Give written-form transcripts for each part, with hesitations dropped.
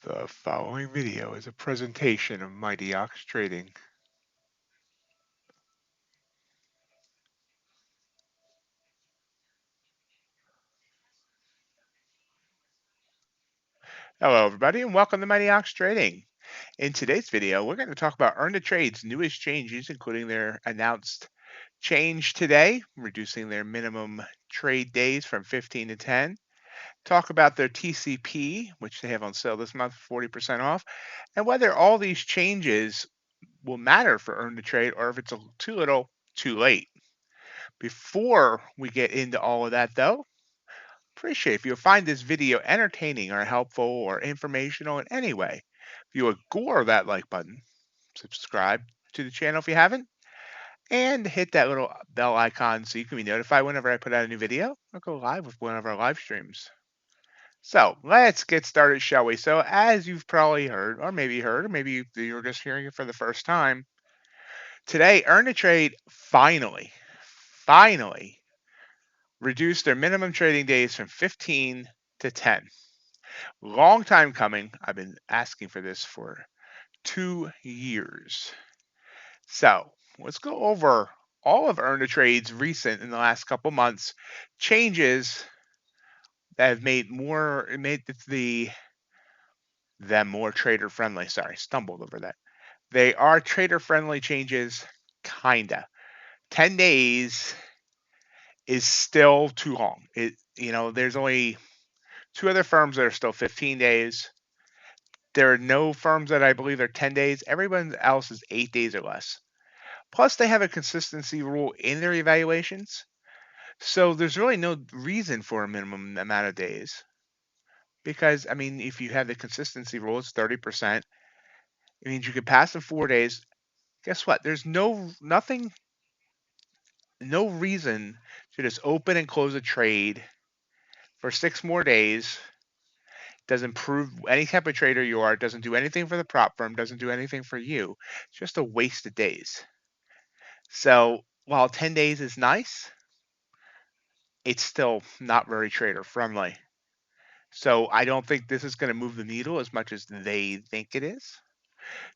The following video is a presentation of MightyOxTrading. Hello everybody and welcome to MightyOxTrading. In today's video, we're going to talk about Earn2Trade's newest changes, including their announced change today, reducing their minimum trade days from 15 to 10. Talk about their TCP, which they have on sale this month, 40% off, and whether all these changes will matter for Earn2Trade or if it's too little, too late. Before we get into all of that though, appreciate if you'll find this video entertaining or helpful or informational in any way. If you gore that like button, subscribe to the channel if you haven't, and hit that little bell icon so you can be notified whenever I put out a new video or go live with one of our live streams. So let's get started, shall we? So as you've probably heard, or maybe you're just hearing it for the first time, today Earn2Trade finally reduced their minimum trading days from 15 to 10. Long time coming. I've been asking for this for 2 years. So let's go over all of Earn2Trade's recent in the last couple months changes that have made them more trader friendly. Sorry, stumbled over that. They are trader friendly changes, kinda. 10 days is still too long. There's only two other firms that are still 15 days. There are no firms that I believe are 10 days. Everyone else is 8 days or less. Plus, they have a consistency rule in their evaluations. So there's really no reason for a minimum amount of days. Because, I mean, if you have the consistency rule, it's 30%. It means you can pass in 4 days. Guess what? There's no reason to just open and close a trade for 6 more days. Doesn't prove any type of trader you are, doesn't do anything for the prop firm, doesn't do anything for you. It's just a waste of days. So while 10 days is nice, it's still not very trader friendly. So I don't think this is going to move the needle as much as they think it is.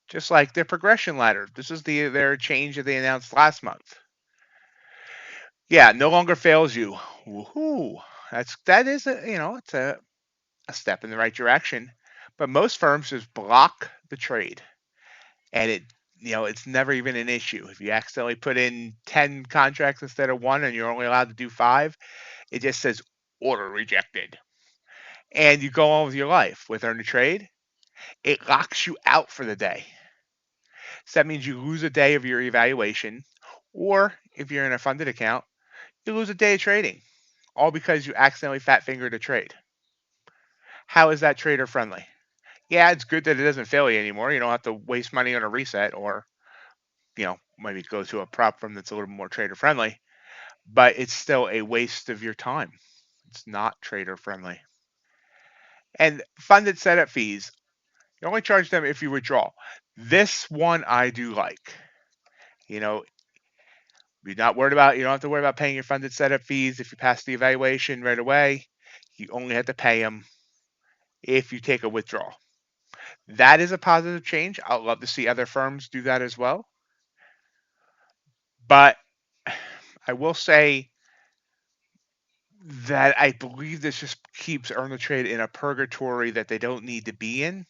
Just like their progression ladder. This is their change that they announced last month. Yeah, no longer fails you. Woohoo. It's a step in the right direction. But most firms just block the trade. And it's never even an issue. If you accidentally put in 10 contracts instead of one and you're only allowed to do 5, it just says order rejected. And you go on with your life. With Earn2Trade, it locks you out for the day. So that means you lose a day of your evaluation, or if you're in a funded account, you lose a day of trading, all because you accidentally fat fingered a trade. How is that trader friendly? Yeah, it's good that it doesn't fail you anymore. You don't have to waste money on a reset, or maybe go to a prop firm that's a little more trader friendly, but it's still a waste of your time. It's not trader friendly. And funded setup fees, you only charge them if you withdraw. This one I do like. You're not worried about, you don't have to worry about paying your funded setup fees if you pass the evaluation right away. You only have to pay them if you take a withdrawal. That is a positive change. I'd love to see other firms do that as well. But I will say that I believe this just keeps Earn2Trade in a purgatory that they don't need to be in,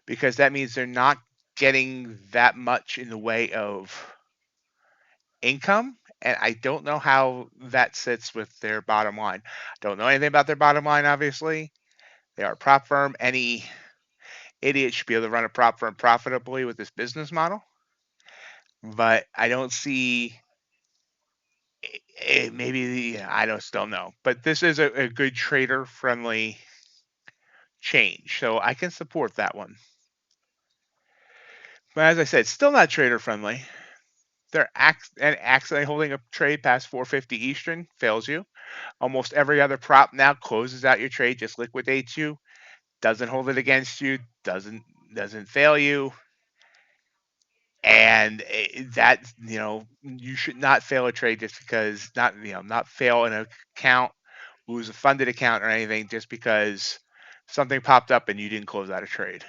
because that means they're not getting that much in the way of income. And I don't know how that sits with their bottom line. Don't know anything about their bottom line, obviously. They are a prop firm. Any idiot should be able to run a prop firm profitably with this business model. But I don't see maybe I don't still know. But this is a good trader friendly change. So I can support that one. But as I said, still not trader friendly. They're accidentally holding a trade past 450 Eastern fails you. Almost every other prop now closes out your trade, just liquidates you, doesn't hold it against you, doesn't fail you. And that, you should not fail a trade just because not fail an account, lose a funded account or anything just because something popped up and you didn't close out a trade.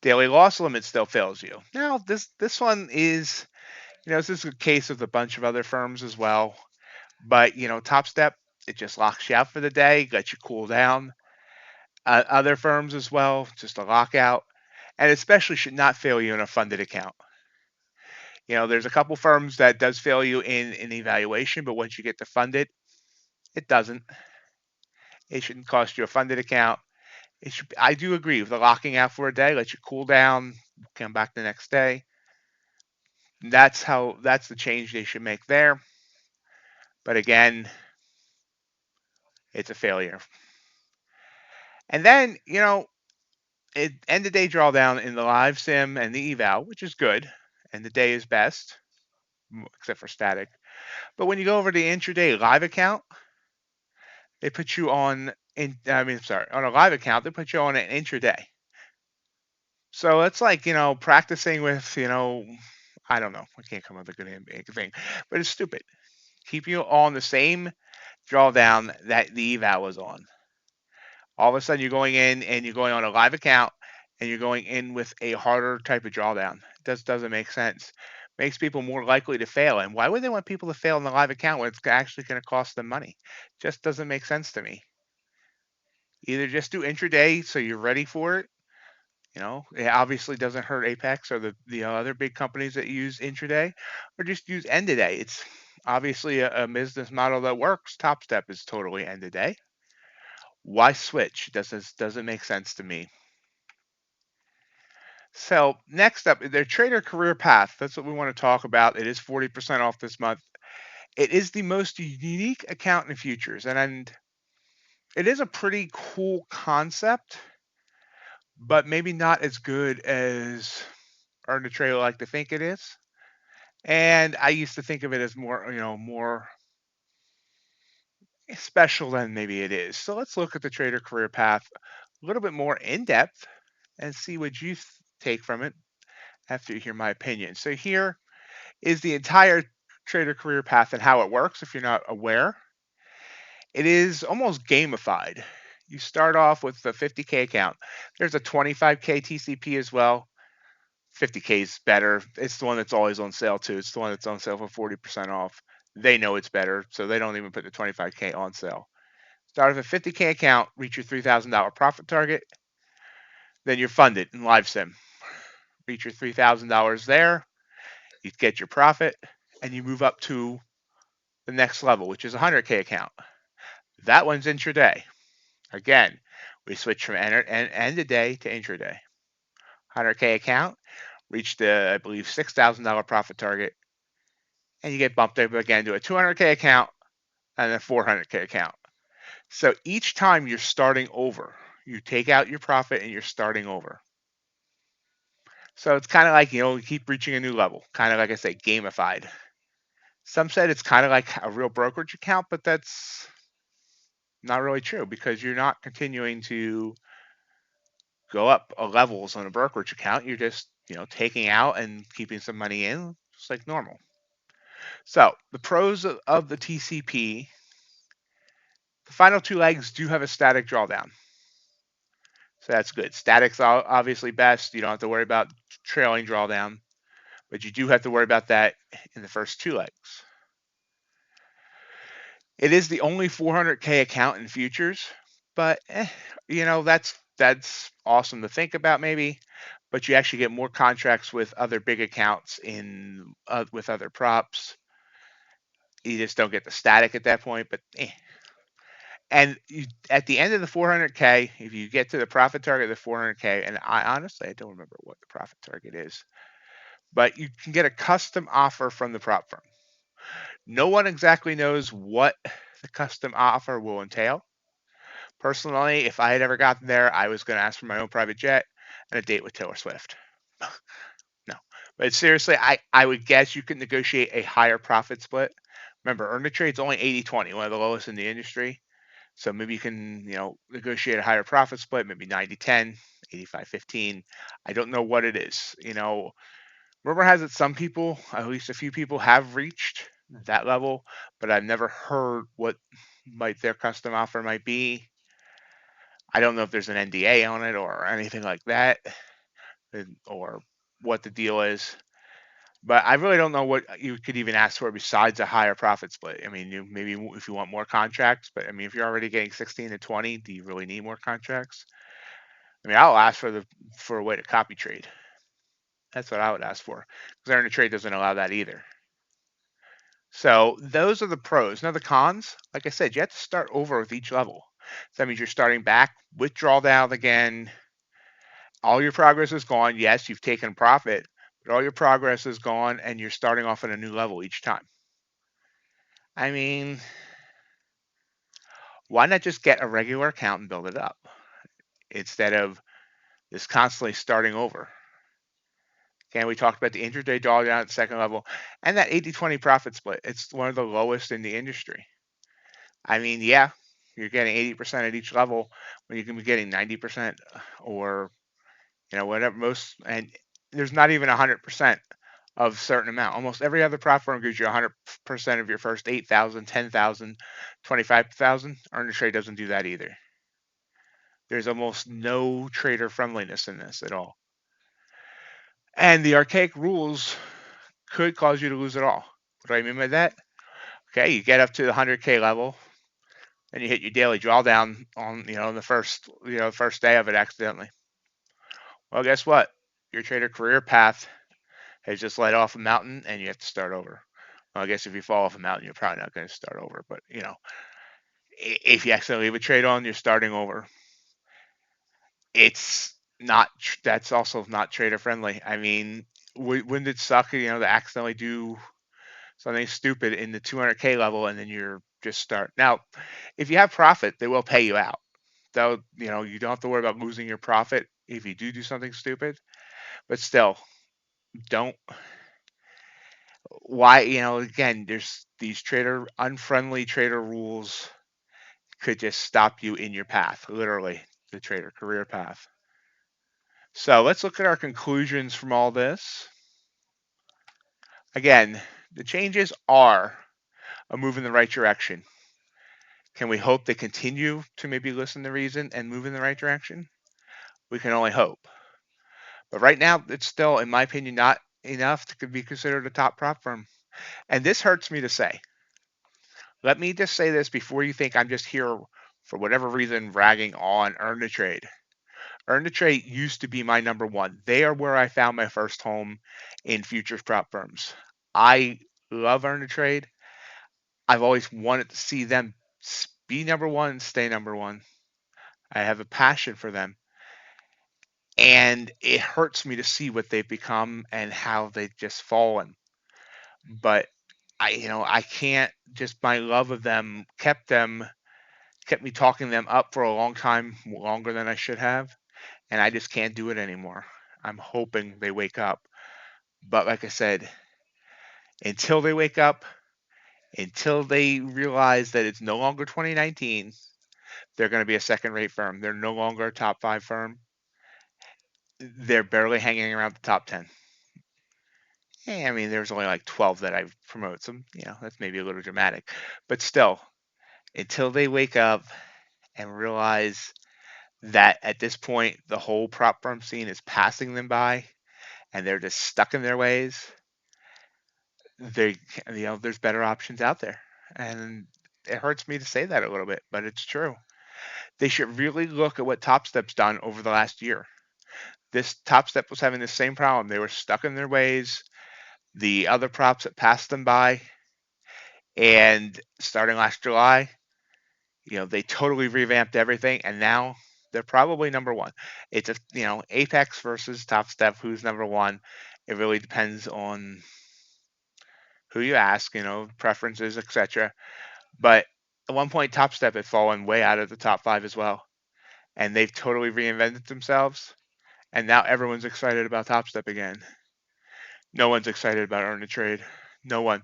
Daily loss limit still fails you. Now, this one is, this is a case with a bunch of other firms as well. But, topstep, it just locks you out for the day, lets you cool down. Other firms as well, just a lockout, and especially should not fail you in a funded account. There's a couple firms that does fail you in an evaluation, but once you get to funded, it doesn't. It shouldn't cost you a funded account. I do agree with the locking out for a day, let you cool down, come back the next day. That's the change they should make there. But again, it's a failure. And then, end of day drawdown in the live sim and the eval, which is good, and the day is best, except for static. But when you go over the intraday live account, they put you on on a live account, they put you on an intraday. So it's like, practicing with, I don't know, I can't come up with a good thing, but it's stupid. Keep you on the same drawdown that the eval was on. All of a sudden you're going in and you're going on a live account and you're going in with a harder type of drawdown. It just doesn't make sense. Makes people more likely to fail. And why would they want people to fail in the live account when it's actually going to cost them money? Just doesn't make sense to me. Either just do intraday so you're ready for it. It obviously doesn't hurt Apex or the other big companies that use intraday, or just use end of day. It's obviously a business model that works. Topstep is totally end of day. Why switch? Doesn't make sense to me. So next up, their trader career path. That's what we want to talk about. It is 40% off this month. It is the most unique account in futures, and it is a pretty cool concept, but maybe not as good as Earn2Trade like to think it is. And I used to think of it as more special than maybe it is. So let's look at the trader career path a little bit more in depth and see what you take from it after you hear my opinion. So here is the entire trader career path and how it works if you're not aware. It is almost gamified. You start off with the 50K account. There's a 25K TCP as well. 50K is better. It's the one that's always on sale too. It's the one that's on sale for 40% off. They know it's better, so they don't even put the 25K on sale. Start with a 50K account, reach your $3,000 profit target. Then you're funded in live sim. Reach your $3,000 there. You get your profit, and you move up to the next level, which is a 100K account. That one's intraday. Again, we switch from end of day to intraday. 100K account, reach the, I believe, $6,000 profit target, and you get bumped up again to a 200K account and a 400K account. So each time you're starting over, you take out your profit and you're starting over. So it's kind of like, you keep reaching a new level, kind of like I say, gamified. Some said it's kind of like a real brokerage account, but that's not really true because you're not continuing to go up levels on a brokerage account. You're just, taking out and keeping some money in, just like normal. So the pros of the TCP, the final two legs do have a static drawdown. So that's good. Static's obviously best. You don't have to worry about trailing drawdown, but you do have to worry about that in the first two legs. It is the only 400K account in futures, but that's awesome to think about maybe. But you actually get more contracts with other big accounts with other props. You just don't get the static at that point, but And at the end of the 400K, if you get to the profit target of the 400K, and I don't remember what the profit target is, but you can get a custom offer from the prop firm. No one exactly knows what the custom offer will entail. Personally, if I had ever gotten there, I was going to ask for my own private jet and a date with Taylor Swift. No, but seriously, I would guess you could negotiate a higher profit split. Remember, Earn2Trade's only 80-20, one of the lowest in the industry. So maybe you can, negotiate a higher profit split, maybe 90-10, 85-15. I don't know what it is. Rumor has it some people, at least a few people, have reached that level, but I've never heard what their custom offer might be. I don't know if there's an NDA on it or anything like that, or what the deal is. But I really don't know what you could even ask for besides a higher profit split. I mean, maybe if you want more contracts, but I mean, if you're already getting 16 to 20, do you really need more contracts? I mean, I'll ask for a way to copy trade. That's what I would ask for, because Earn2Trade doesn't allow that either. So those are the pros. Now the cons, like I said, you have to start over with each level. So that means you're starting back with drawdown again. All your progress is gone. Yes, you've taken profit, but all your progress is gone, and you're starting off at a new level each time. I mean, why not just get a regular account and build it up instead of just constantly starting over? Okay, we talked about the intraday drawdown at the second level and that 80-20 profit split. It's one of the lowest in the industry. I mean, yeah, you're getting 80% at each level when you can be getting 90% or, whatever most, and there's not even 100% of a certain amount. Almost every other platform gives you 100% of your first 8,000, 10,000, 25,000. Earn2Trade doesn't do that either. There's almost no trader friendliness in this at all. And the archaic rules could cause you to lose it all. What do I mean by that? Okay, you get up to the 100K level, and you hit your daily drawdown on, the first day of it accidentally. Well, guess what? Your trader career path has just led off a mountain, and you have to start over. Well, I guess if you fall off a mountain, you're probably not going to start over. But if you accidentally leave a trade on, you're starting over. It's not. That's also not trader friendly. I mean, wouldn't it suck, to accidentally do something stupid in the 200K level, and then you're just start. Now, if you have profit, they will pay you out. Though, you don't have to worry about losing your profit if you do something stupid. But still, don't. Why, again, there's these unfriendly trader rules could just stop you in your path, literally, the trader career path. So let's look at our conclusions from all this. Again, the changes are a move in the right direction. Can we hope they continue to maybe listen to reason and move in the right direction? We can only hope. But right now, it's still, in my opinion, not enough to be considered a top prop firm. And this hurts me to say. Let me just say this before you think I'm just here for whatever reason ragging on Earn2Trade. Earn2Trade used to be my number one. They are where I found my first home in futures prop firms. I love Earn2Trade. I've always wanted to see them be number one and stay number one. I have a passion for them. And it hurts me to see what they've become and how they've just fallen. But I can't, just my love of them kept me talking them up for a long time, longer than I should have. And I just can't do it anymore. I'm hoping they wake up. But like I said, until they wake up, until they realize that it's no longer 2019, they're going to be a second-rate firm. They're no longer a top 5 firm. They're barely hanging around the top 10. I mean, there's only like 12 that I promote. So, that's maybe a little dramatic. But still, until they wake up and realize that at this point, the whole prop firm scene is passing them by and they're just stuck in their ways, there's better options out there. And it hurts me to say that a little bit, but it's true. They should really look at what Topstep's done over the last year. This Topstep was having the same problem. They were stuck in their ways. The other props that passed them by, and starting last July, they totally revamped everything, and now they're probably number one. It's Apex versus Topstep, who's number one. It really depends on who you ask, preferences, etc. But at one point, Topstep had fallen way out of the top 5 as well, and they've totally reinvented themselves. And now everyone's excited about Topstep again. No one's excited about Earn2Trade. No one.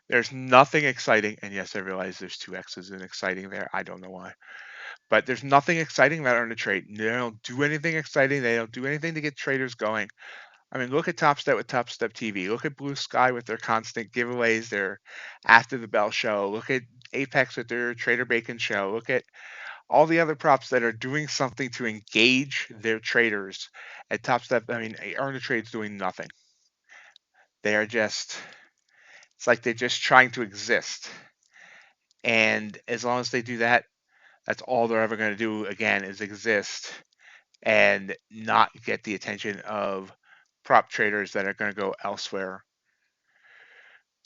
There's nothing exciting. And yes, I realize there's 2X's in exciting there. I don't know why. But there's nothing exciting about Earn2Trade. They don't do anything exciting. They don't do anything to get traders going. I mean, look at Topstep with Topstep TV. Look at Blue Sky with their constant giveaways, their After the Bell show. Look at Apex with their Trader Bacon show. Look at all the other props that are doing something to engage their traders at topstep, I mean, Earn2Trade's doing nothing. They are just, it's like they're just trying to exist. And as long as they do that, that's all they're ever going to do again is exist and not get the attention of prop traders that are going to go elsewhere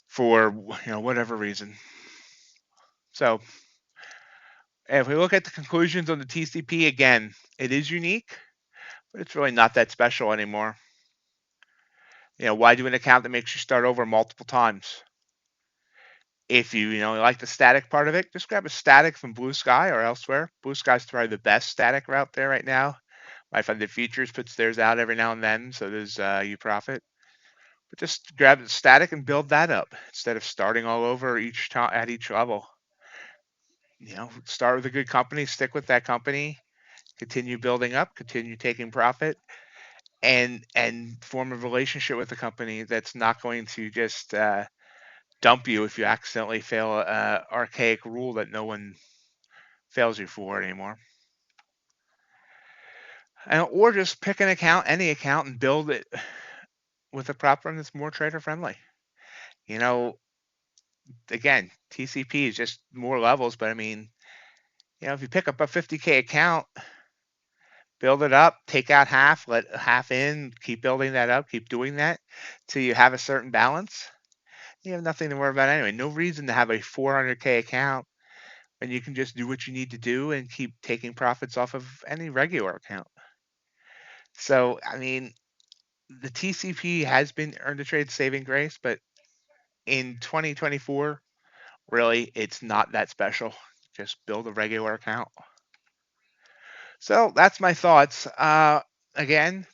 for whatever reason. So if we look at the conclusions on the TCP again, it is unique, but it's really not that special anymore. Why do an account that makes you start over multiple times? If you like the static part of it, just grab a static from Blue Sky or elsewhere. Blue Sky's probably the best static route there right now. My Funded Futures puts theirs out every now and then, so does UProfit. But just grab the static and build that up instead of starting all over each time at each level. Start with a good company, stick with that company, continue building up, continue taking profit, and form a relationship with the company that's not going to just dump you if you accidentally fail a archaic rule that no one fails you for anymore. Or just pick an account, any account, and build it with a prop firm that's more trader friendly. Again, TCP is just more levels, but I mean, if you pick up a 50K account, build it up, take out half, let half in, keep building that up, keep doing that till you have a certain balance. You have nothing to worry about anyway. No reason to have a 400K account when you can just do what you need to do and keep taking profits off of any regular account. So, I mean, the TCP has been Earn2Trade saving grace, but in 2024, really, it's not that special. Just build a regular account. So that's my thoughts. Again,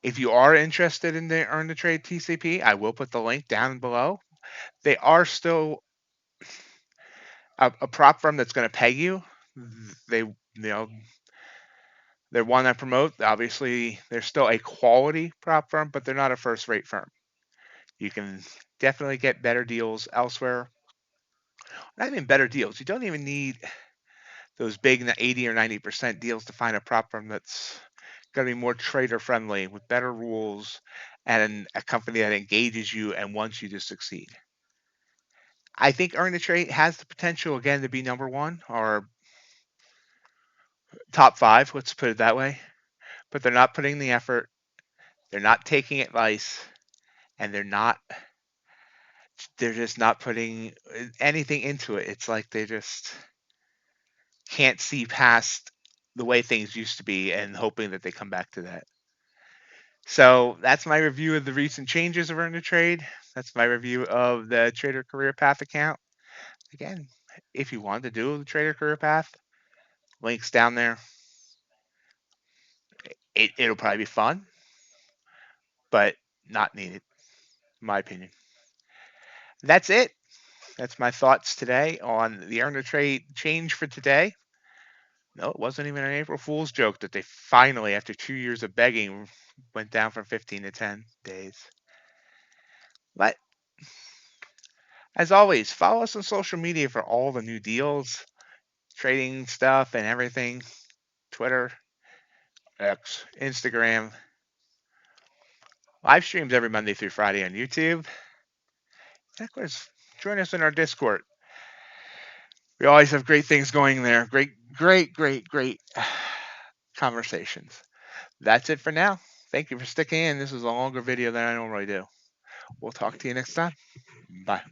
if you are interested in the Earn2Trade TCP, I will put the link down below. They are still a prop firm that's going to pay you. They're one I promote. Obviously, they're still a quality prop firm, but they're not a first-rate firm. You can definitely get better deals elsewhere. Not even better deals. You don't even need those big 80 or 90% deals to find a prop firm that's going to be more trader friendly with better rules and a company that engages you and wants you to succeed. I think Earn2Trade has the potential again to be number one or top five, let's put it that way. But they're not putting the effort, they're not taking advice, and they're just not putting anything into it. It's like they just can't see past the way things used to be and hoping that they come back to that. So that's my review of the recent changes of Earn2Trade. That's my review of the Trader Career Path account. Again, if you want to do the Trader Career Path, links down there. It'll probably be fun, but not needed, in my opinion. That's it. That's my thoughts today on the Earn2Trade change for today. No, it wasn't even an April Fool's joke that they finally, after 2 years of begging, went down from 15 to 10 days. But as always, follow us on social media for all the new deals, trading stuff, and everything. Twitter, X, Instagram. Live streams every Monday through Friday on YouTube. And of course, join us in our Discord. We always have great things going there. Great conversations. That's it for now. Thank you for sticking in. This is a longer video than I normally do. We'll talk to you next time. Bye.